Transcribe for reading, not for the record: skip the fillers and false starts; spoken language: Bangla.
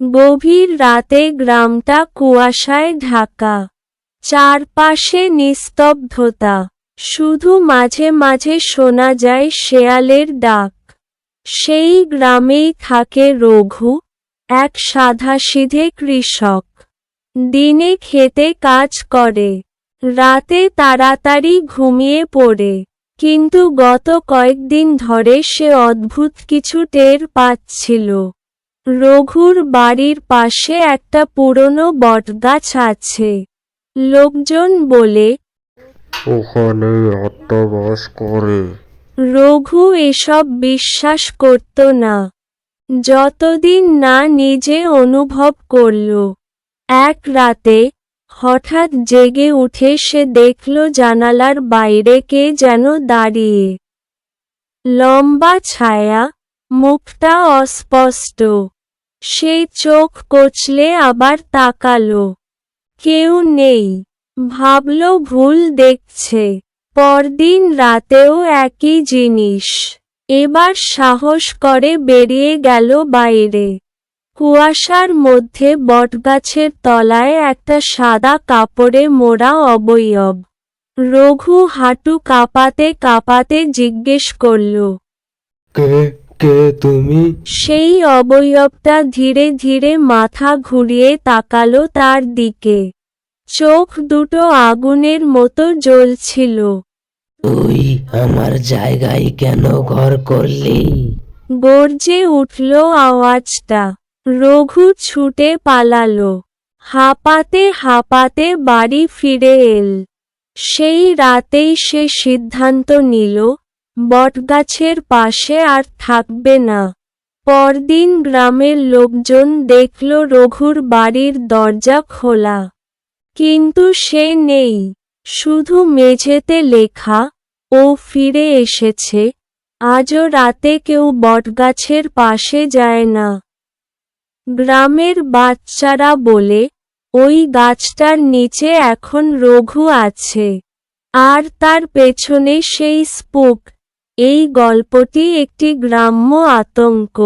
গভীর রাতে গ্রামটা কুয়াশায় ঢাকা। চারপাশে নিস্তব্ধতা, শুধু মাঝে মাঝে শোনা যায় শেয়ালের ডাক। সেই গ্রামেই থাকে রঘু, এক সাধাসিধে কৃষক। দিনে খেতে কাজ করে, রাতে তাড়াতাড়ি ঘুমিয়ে পড়ে। কিন্তু গত কয়েকদিন ধরে সে অদ্ভুত কিছু টের পাচ্ছিল। রঘুর বাড়ির পাশে একটা পুরনো বটগাছ আছে। লোকজন বলে, ওখানে আত্মা বাস করে। রঘু এসব বিশ্বাস করত না, যতদিন না নিজে অনুভব করল। এক রাতে হঠাৎ জেগে উঠে সে দেখল জানালার বাইরে কে যেন দাঁড়িয়ে। লম্বা ছায়া, মুখটা অস্পষ্ট। সে চোখ কচলে আবার তাকালো। কেউ নেই। ভাবল ভুল দেখছে। পরদিন রাতেও একই জিনিস। এবার সাহস করে বেরিয়ে গেল বাইরে। কুয়াশার মধ্যে বটগাছের তলায় একটা সাদা কাপড়ে মোড়া অবয়ব। রঘু হাঁটু কাঁপাতে কাঁপাতে জিজ্ঞেস করল, কে কে তুমি? সেই অবয়বটা ধীরে ধীরে মাথা ঘুরিয়ে তাকালো তার দিকে। চোখ দুটো আগুনের মতো জ্বলছিল। তুই আমার জায়গায় কেন ঘর করলি? গর্জে উঠল আওয়াজটা। রঘু ছুটে পালালো। হাঁপাতে হাঁপাতে বাড়ি ফিরে এল। সেই রাতেই সে সিদ্ধান্ত নিল, বটগাছের পাশে আর থাকবে না। পরদিন গ্রামের লোকজন দেখল রঘুর বাড়ির দরজা খোলা। কিন্তু সে নেই। শুধু মেঝেতে লেখা, ও ফিরে এসেছে। আজও রাতে কেউ বটগাছের পাশে যায় না। গ্রামের বাচ্চারা বলে, ওই গাছটার নিচে এখন রঘু আছে। আর তার পেছনে সেই স্পুক। এই গল্পটি একটি গ্রাম্য আতঙ্ক।